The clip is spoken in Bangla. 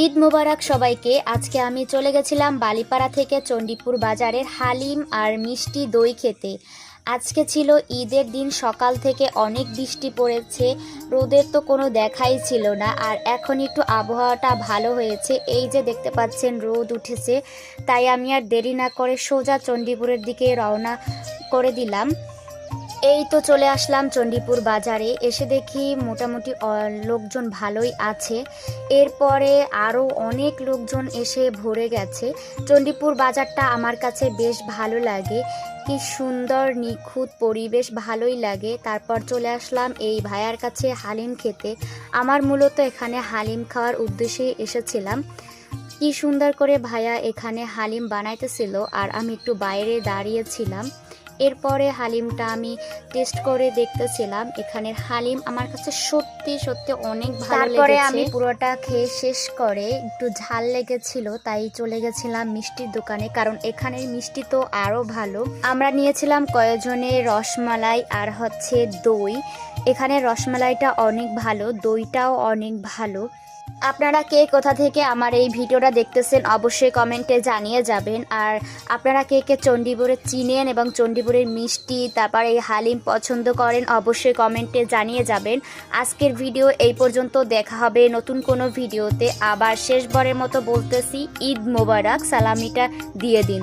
ঈদ মোবারক সবাইকে। আজকে আমি চলে গেছিলাম বালিপাড়া থেকে চণ্ডীপুর বাজারের হালিম আর মিষ্টি দই খেতে। আজকে ছিল ঈদের দিন, সকাল থেকে অনেক বৃষ্টি পড়েছে, রোদের তো কোনো দেখাই ছিল না। আর এখন একটু আবহাওয়াটা ভালো হয়েছে, এই যে দেখতে পাচ্ছেন রোদ উঠেছে। তাই আমি আর দেরি না করে সোজা চণ্ডীপুরের দিকে রওনা করে দিলাম। এই তো চলে আসলাম চণ্ডীপুর বাজারে। এসে দেখি মোটামুটি লোকজন ভালোই আছে। এরপরে আরও অনেক লোকজন এসে ভরে গেছে। চণ্ডীপুর বাজারটা আমার কাছে বেশ ভালো লাগে, কি সুন্দর নিখুঁত পরিবেশ, ভালোই লাগে। তারপর চলে আসলাম এই ভাইয়ার কাছে হালিম খেতে। আমার মূলত এখানে হালিম খাওয়ার উদ্দেশ্যে এসেছিলাম। কি সুন্দর করে ভাইয়া এখানে হালিম বানাইতেছিল আর আমি একটু বাইরে দাঁড়িয়েছিলাম। এরপরে হালিমটা আমি টেস্ট করে দেখতেছিলাম। এখানের হালিম আমার কাছে সত্যি সত্যি অনেক ভালো লেগেছে। তারপরে আমি পুরোটা খেয়ে শেষ করে একটু ঝাল লেগেছিল, তাই চলে গেছিলাম মিষ্টির দোকানে, কারণ এখানের মিষ্টি তো আরও ভালো। আমরা নিয়েছিলাম কয়েকজনের রসমালাই আর হচ্ছে দই। এখানে রসমালাইটা অনেক ভালো, দইটাও অনেক ভালো। আপনারা কে কোথা থেকে আমার এই ভিডিওটা দেখতেছেন অবশ্যই কমেন্টে জানিয়ে যাবেন। আর আপনারা কে কে চণ্ডীপুরে চিনেন এবং চণ্ডীপুরের মিষ্টি তারপর এই হালিম পছন্দ করেন অবশ্যই কমেন্টে জানিয়ে যাবেন। আজকের ভিডিও এই পর্যন্ত, দেখা হবে নতুন কোনো ভিডিওতে। আবার শেষবারের মতো বলতেছি ঈদ মোবারক, সালামিটা দিয়ে দিন।